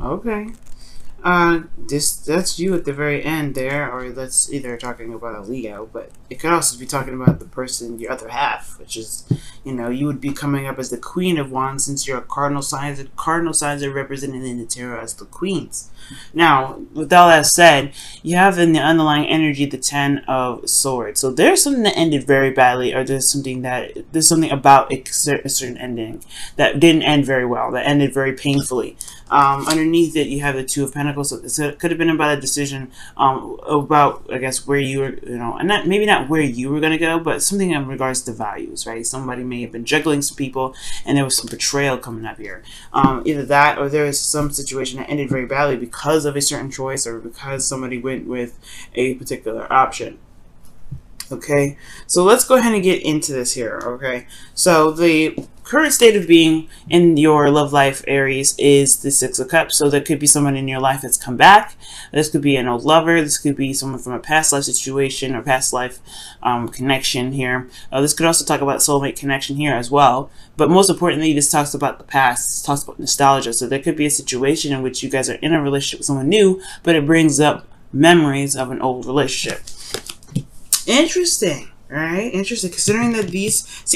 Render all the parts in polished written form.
Okay. That's you at the very end there, or that's either talking about a Leo, but it could also be talking about the person, your other half, which is, you would be coming up as the Queen of Wands since you're a cardinal sign. The cardinal signs are represented in the tarot as the queens. Now, with all that said, you have in the underlying energy the Ten of Swords. So there's something that ended very badly, or there's something about a certain ending that didn't end very well, that ended very painfully. Underneath it, you have the Two of Pentacles. So it could have been about a decision about, I guess, where you were, and maybe not where you were going to go, but something in regards to values, right? Somebody may have been juggling some people, and there was some betrayal coming up here. Either that, or there is some situation that ended very badly because of a certain choice, or because somebody went with a particular option. Okay, so let's go ahead and get into this here. Okay, so the current state of being in your love life, Aries, is the Six of Cups. So there could be someone in your life that's come back. This could be an old lover. This could be someone from a past life situation or past life connection here. This could also talk about soulmate connection here as well. But most importantly, this talks about the past. This talks about nostalgia. So there could be a situation in which you guys are in a relationship with someone new, but it brings up memories of an old relationship. Interesting. Right? Interesting. Considering that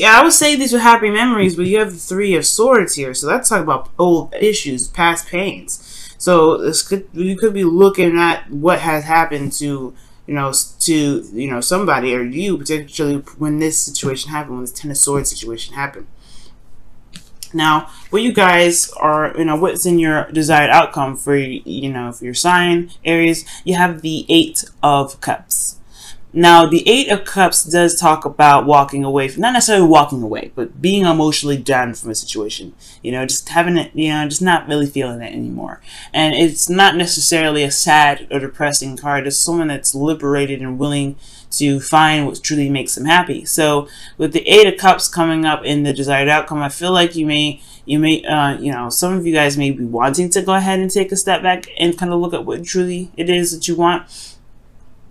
I would say these are happy memories, but you have the Three of Swords here. So that's talking about old issues, past pains. So you could be looking at what has happened to somebody, or you potentially, when this situation happened, when this Ten of Swords situation happened. Now, what you guys are, what's in your desired outcome for your sign, Aries, you have the Eight of Cups. Now, the Eight of Cups does talk about walking away from, not necessarily walking away, but being emotionally done from a situation. Just having it, just not really feeling it anymore. And it's not necessarily a sad or depressing card. It's someone that's liberated and willing to find what truly makes them happy. So, with the Eight of Cups coming up in the desired outcome, I feel like you may, some of you guys may be wanting to go ahead and take a step back and kind of look at what truly it is that you want.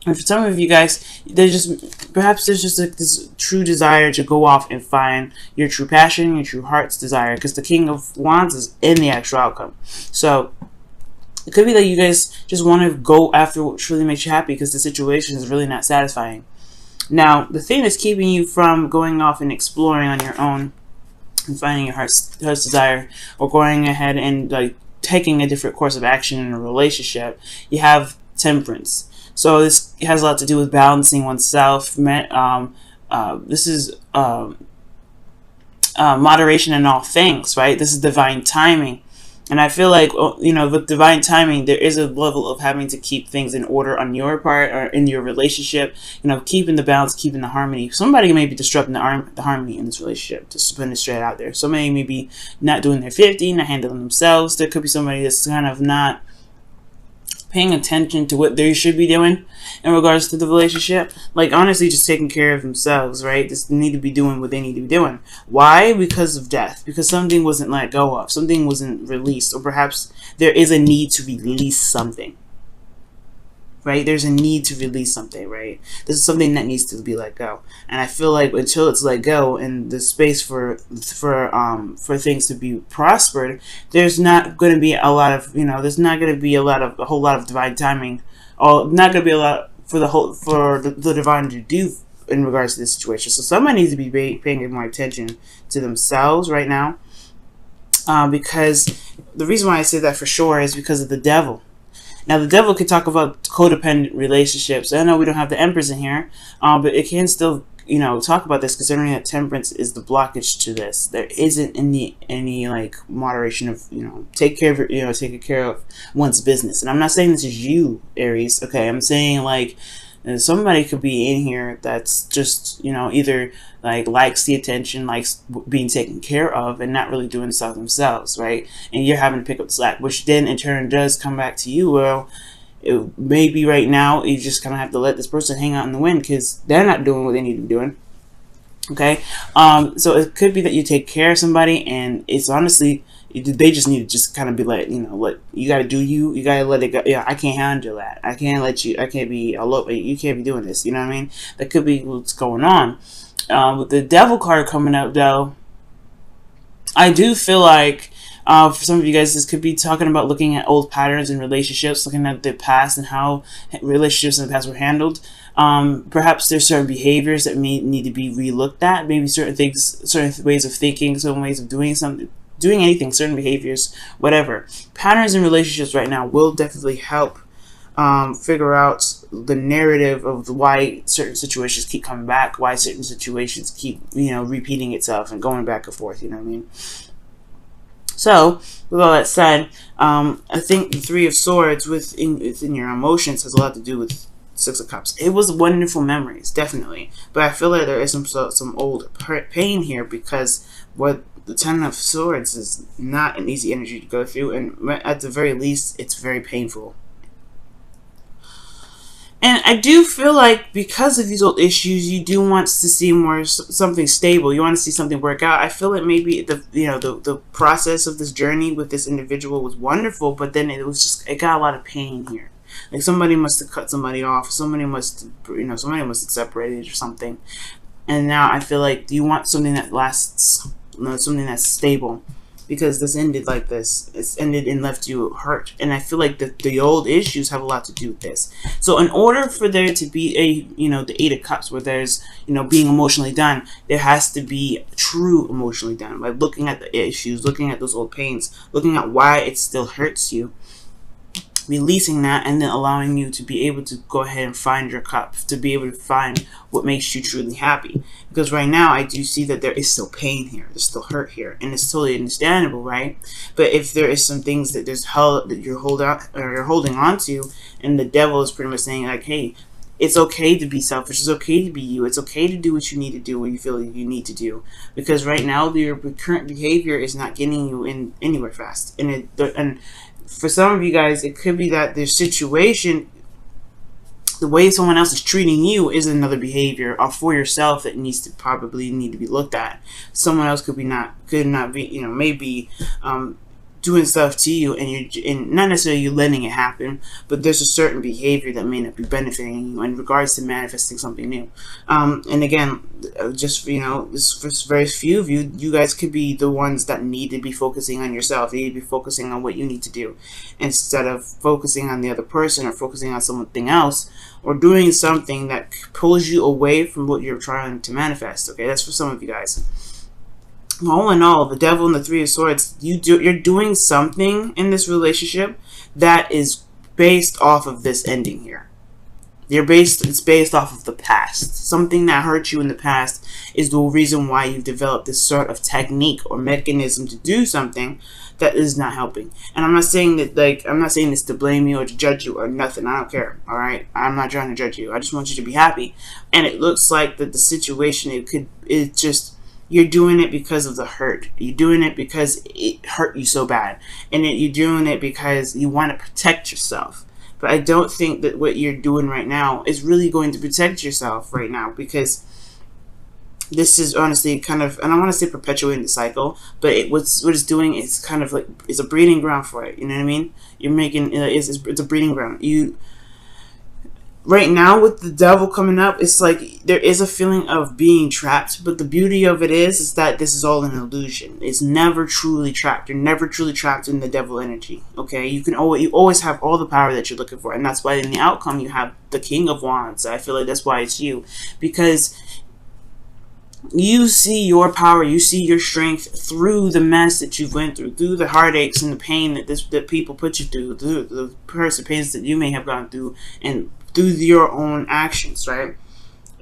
And for some of you guys, there's just this true desire to go off and find your true passion, your true heart's desire, because the King of Wands is in the actual outcome. So it could be that you guys just want to go after what truly makes you happy, because the situation is really not satisfying. Now, the thing that's keeping you from going off and exploring on your own and finding your heart's desire, or going ahead and taking a different course of action in a relationship, you have Temperance. So this has a lot to do with balancing oneself. This is moderation in all things, right? This is divine timing. And I feel like, with divine timing, there is a level of having to keep things in order on your part or in your relationship, keeping the balance, keeping the harmony. Somebody may be disrupting the harmony in this relationship, just putting it straight out there. Somebody may be not doing their 50, not handling themselves. There could be somebody that's kind of not paying attention to what they should be doing in regards to the relationship. Like, honestly, just taking care of themselves, right? Just need to be doing what they need to be doing. Why? Because of death. Because something wasn't let go of. Something wasn't released. Or perhaps there is a need to release something. Right? There's a need to release something, right? This is something that needs to be let go. And I feel like until it's let go and the space for things to be prospered, there's not going to be a lot of, there's not going to be a whole lot of divine timing, or not going to be a lot for the divine to do in regards to this situation. So somebody needs to be paying more attention to themselves right now, because the reason why I say that for sure is because of the devil. Now, the devil could talk about codependent relationships. I know we don't have the Empress in here, but it can still, talk about this, considering that Temperance is the blockage to this. There isn't any moderation of, taking care of one's business. And I'm not saying this is you, Aries. Okay, I'm saying somebody could be in here that's just, either likes the attention, likes being taken care of, and not really doing stuff themselves, right? And you're having to pick up the slack, which then in turn does come back to you. Well, it may be right now you just kind of have to let this person hang out in the wind because they're not doing what they need to be doing. Okay, so it could be that you take care of somebody, and it's honestly, they just need to just kind of be you got to do you got to let it go. Yeah, I can't handle that. I can't be you can't be doing this. You know what I mean? That could be what's going on. With the Devil card coming up, though, I do feel like For some of you guys, this could be talking about looking at old patterns in relationships, looking at the past and how relationships in the past were handled. Perhaps there's certain behaviors that may need to be relooked at. Maybe certain things, certain ways of thinking, certain ways of doing something, doing anything, certain behaviors, whatever. Patterns in relationships right now will definitely help figure out the narrative of why certain situations keep coming back, why certain situations keep, repeating itself and going back and forth. You know what I mean? So, with all that said, I think the Three of Swords within your emotions has a lot to do with Six of Cups. It was wonderful memories, definitely, but I feel like there is some old pain here, because what the Ten of Swords is not an easy energy to go through, and at the very least, it's very painful. And I do feel like because of these old issues, you do want to see more something stable. You want to see something work out. I feel like maybe the process of this journey with this individual was wonderful, but then it got a lot of pain here. Like somebody must have cut somebody off. Somebody must have separated or something. And now I feel like you want something that lasts, something that's stable. Because this ended like this. It's ended and left you hurt. And I feel like the old issues have a lot to do with this. So in order for there to be the Eight of Cups, where there's, being emotionally done, there has to be true emotionally done. By looking at the issues, looking at those old pains, looking at why it still hurts you, releasing that, and then allowing you to be able to go ahead and find your cup, to be able to find what makes you truly happy. Because right now I do see that there is still pain here, there's still hurt here, and it's totally understandable, right? But if there is some things that you're holding on to, and the devil is pretty much saying like, hey, it's okay to be selfish, it's okay to be you, it's okay to do what you need to do, what you feel like you need to do, because right now your current behavior is not getting you anywhere fast. And for some of you guys, it could be that the situation, the way someone else is treating you, is another behavior for yourself that need to be looked at. Someone else could not be, maybe doing stuff to you, and not necessarily you letting it happen, but there's a certain behavior that may not be benefiting you in regards to manifesting something new. And again, just for very few of you guys could be the ones that need to be focusing on yourself. You need to be focusing on what you need to do, instead of focusing on the other person or focusing on something else, or doing something that pulls you away from what you're trying to manifest. Okay, that's for some of you guys. All in all, the Devil and the Three of Swords, you're doing something in this relationship that is based off of this ending here. It's based off of the past. Something that hurt you in the past is the reason why you've developed this sort of technique or mechanism to do something that is not helping. And I'm not saying this to blame you or to judge you or nothing. I don't care. All right, I'm not trying to judge you. I just want you to be happy. And it looks like that the situation, you're doing it because of the hurt. You're doing it because it hurt you so bad. And you're doing it because you want to protect yourself. But I don't think that what you're doing right now is really going to protect yourself right now, because this is honestly kind of, and I want to say perpetuating the cycle, but what it's doing is kind of like, it's a breeding ground for it. You know what I mean? You're making, it's a breeding ground. Right now, with the Devil coming up, it's like there is a feeling of being trapped, but the beauty of it is that this is all an illusion. It's never truly trapped. You're never truly trapped in the Devil energy. Okay, you always have all the power that you're looking for, and that's why in the outcome you have the King of Wands. I feel like that's why it's you, because you see your power, you see your strength through the mess that you've went through the heartaches and the pain that people put you through, the personal pains that you may have gone through, and through your own actions, right?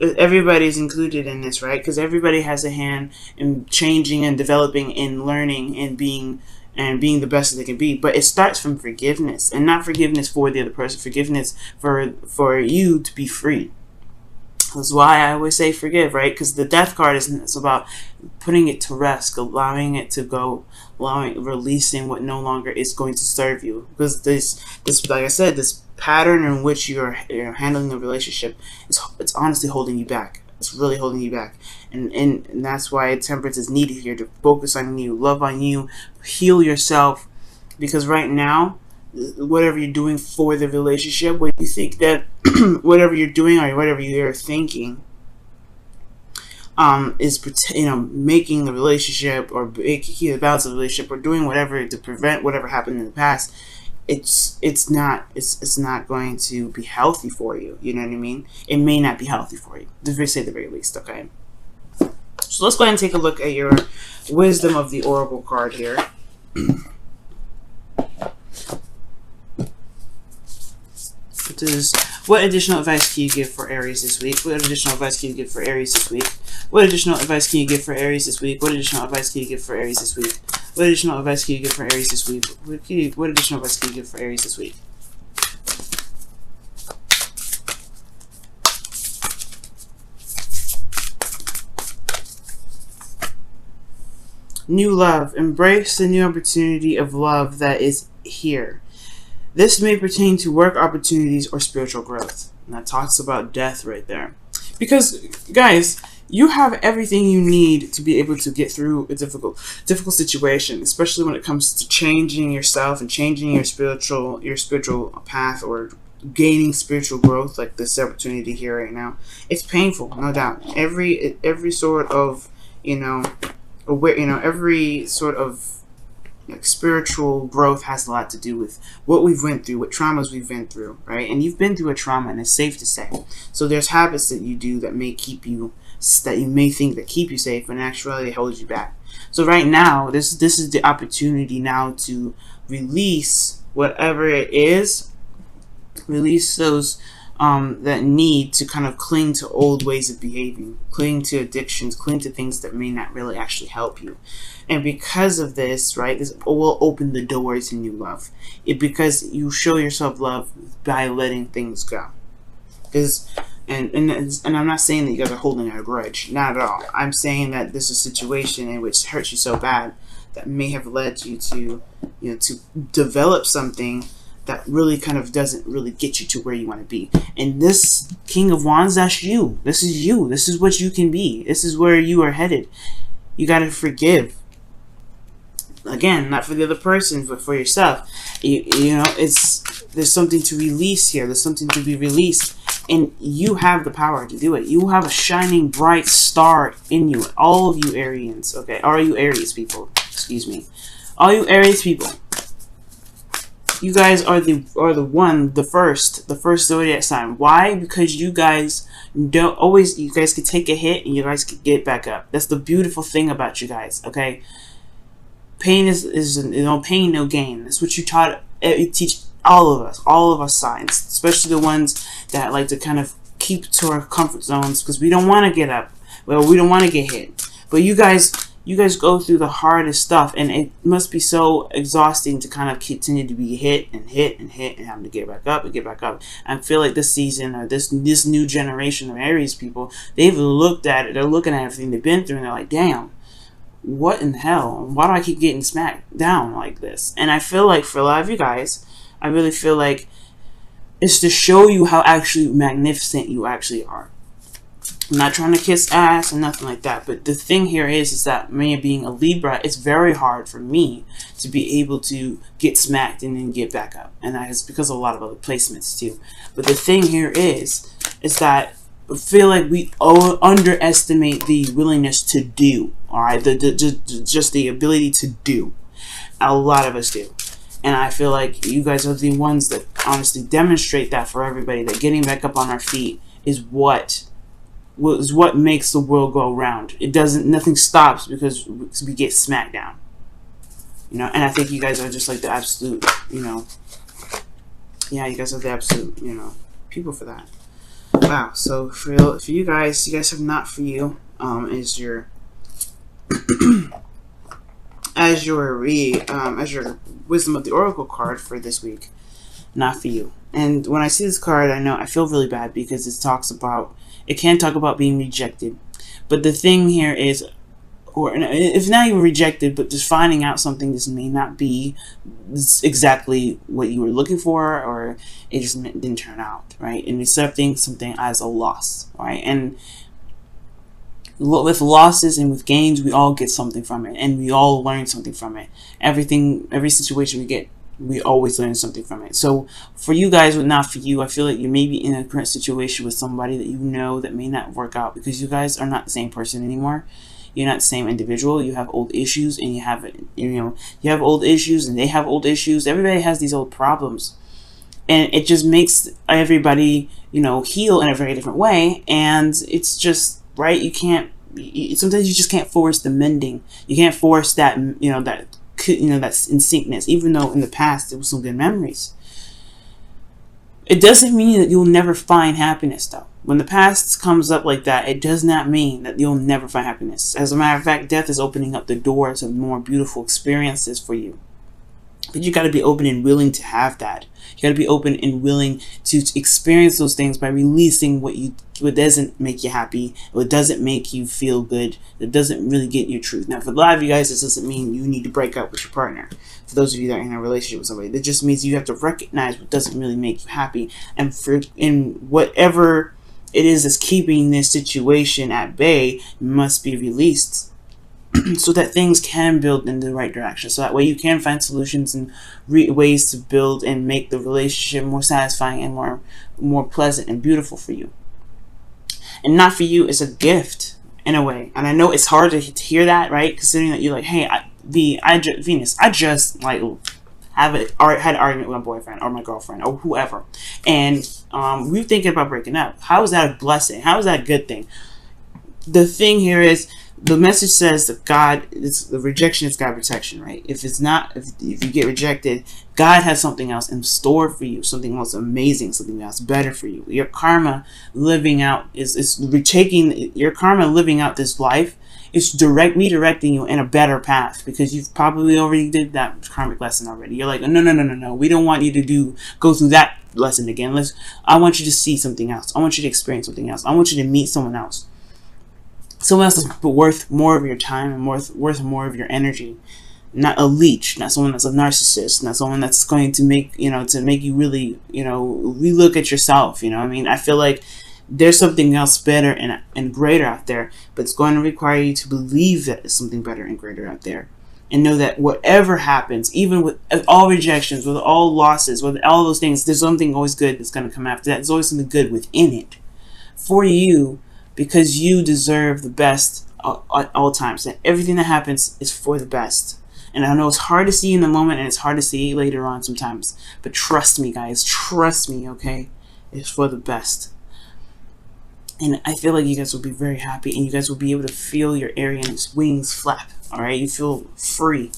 Everybody's included in this, right? Because everybody has a hand in changing and developing and learning and being the best that they can be. But it starts from forgiveness, and not forgiveness for the other person, forgiveness for you to be free. That's why I always say forgive, right? Because the Death card it's about putting it to rest, allowing it to go, releasing what no longer is going to serve you. Because this, like I said, this pattern in which you're handling the relationship, it's honestly holding you back. It's really holding you back, and that's why Temperance is needed here, to focus on you, love on you, heal yourself. Because right now, whatever you're doing for the relationship, whatever you're doing or whatever you're thinking, is making the relationship or keeping the balance of the relationship or doing whatever to prevent whatever happened in the past, it's not going to be healthy for you. You know what I mean? It may not be healthy for you, to say the very least. Okay. So let's go ahead and take a look at your Wisdom of the Oracle card here. What additional advice can you give for Aries this week? What additional advice can you give for Aries this week? What additional advice can you give for Aries this week? What additional advice can you give for Aries this week? What additional advice can you give for Aries this week? What additional advice can you give for Aries this week? New love. Embrace the new opportunity of love that is here. This may pertain to work opportunities or spiritual growth. And that talks about death right there. Because, guys, you have everything you need to be able to get through a difficult situation, especially when it comes to changing yourself and changing your spiritual path or gaining spiritual growth, like this opportunity here right now. It's painful, no doubt. Every sort of, every sort of spiritual growth has a lot to do with what we've went through, what traumas we've been through, right? And you've been through a trauma, and it's safe to say. So there's habits that you do that may think that keep you safe, but in actuality it holds you back. So right now, this is the opportunity now to release whatever it is, release those that need to kind of cling to old ways of behaving, cling to addictions, cling to things that may not really actually help you. And because of this, right, this will open the door to new love. Because you show yourself love by letting things go. And I'm not saying that you guys are holding a grudge, not at all. I'm saying that this is a situation in which hurts you so bad that may have led you to, to develop something that really kind of doesn't really get you to where you want to be. And this King of Wands, that's you. This is you. This is what you can be. This is where you are headed. You got to forgive. Again, not for the other person, but for yourself. There's something to release here. There's something to be released. And you have the power to do it. You have a shining, bright star in you. All of you Arians, okay? All you Aries people, excuse me. All you Aries people. You guys are the first zodiac sign. Why? Because you guys you guys can take a hit and you guys can get back up. That's the beautiful thing about you guys, okay? Pain is no pain, no gain. That's what you teach all of us signs, especially the ones that like to kind of keep to our comfort zones because we don't want to get up. Well, we don't want to get hit. But you guys go through the hardest stuff, and it must be so exhausting to kind of continue to be hit and having to get back up and get back up. I feel like this season or this new generation of Aries people, they've looked at it. They're looking at everything they've been through, and they're like, damn. What in hell? Why do I keep getting smacked down like this? And I feel like for a lot of you guys, I really feel like it's to show you how actually magnificent you actually are. I'm not trying to kiss ass or nothing like that, but the thing here is that me being a Libra, it's very hard for me to be able to get smacked and then get back up. And that is because of a lot of other placements too. But the thing here is that I feel like we underestimate the willingness to do. All right, just the ability to do. A lot of us do, and I feel like you guys are the ones that honestly demonstrate that for everybody. That getting back up on our feet is what makes the world go round. Nothing stops because we get smacked down. And I think you guys are just like the absolute, yeah, you guys are the absolute, people for that. Wow. So for you guys have not for you is your as your Wisdom of the Oracle card for this week, not for you. And when I see this card, I feel really bad because it can talk about being rejected. But the thing here is, or if not even rejected, but just finding out something this may not be exactly what you were looking for, or it just didn't turn out, right? And accepting something as a loss, right? And with losses and with gains, we all get something from it, and we all learn something from it. Every situation we get We always learn something from it. So for you guys, but not for you, I feel like you may be in a current situation with somebody that you know that may not work out, because you guys are not the same person anymore. You're not the same individual. You have old issues, and you have old issues, and they have old issues. Everybody has these old problems, and it just makes everybody, heal in a very different way. And it's just right. You can't. Sometimes you just can't force the mending. You can't force that. That's in syncness. Even though in the past there was some good memories, it doesn't mean that you'll never find happiness, though. When the past comes up like that, it does not mean that you'll never find happiness. As a matter of fact, death is opening up the doors of more beautiful experiences for you. But you got to be open and willing to have that. You got to be open and willing to experience those things by releasing what doesn't make you happy, what doesn't make you feel good, that doesn't really get your truth. Now, for a lot of you guys, this doesn't mean you need to break up with your partner. For those of you that are in a relationship with somebody, that just means you have to recognize what doesn't really make you happy, and in whatever it is that's keeping this situation at bay must be released. So that things can build in the right direction. So that way you can find solutions and ways to build and make the relationship more satisfying and more pleasant and beautiful for you. And not for you, it's a gift in a way. And I know it's hard to hear that, right? Considering that you're like, hey, Venus, I just like had an argument with my boyfriend or my girlfriend or whoever, and we're thinking about breaking up. How is that a blessing? How is that a good thing? The thing here is, the message says that the rejection is God protection, right? If you get rejected, God has something else in store for you, something else amazing, something else better for you. Your karma living out your karma living out this life is redirecting you in a better path, because you've probably already did that karmic lesson already. You're like, no, we don't want you to go through that lesson again. I want you to see something else. I want you to experience something else. I want you to meet someone else. Someone else is worth more of your time and worth more of your energy. Not a leech, not someone that's a narcissist, not someone that's going to make you really, relook at yourself. I feel like there's something else better and greater out there, but it's going to require you to believe that there's something better and greater out there. And know that whatever happens, even with all rejections, with all losses, with all those things, there's something always good that's going to come after that. There's always something good within it for you, because you deserve the best at all times. And everything that happens is for the best. And I know it's hard to see in the moment, and it's hard to see later on sometimes. But trust me, guys. Trust me, okay? It's for the best. And I feel like you guys will be very happy, and you guys will be able to feel your Aries wings flap. Alright? You feel free.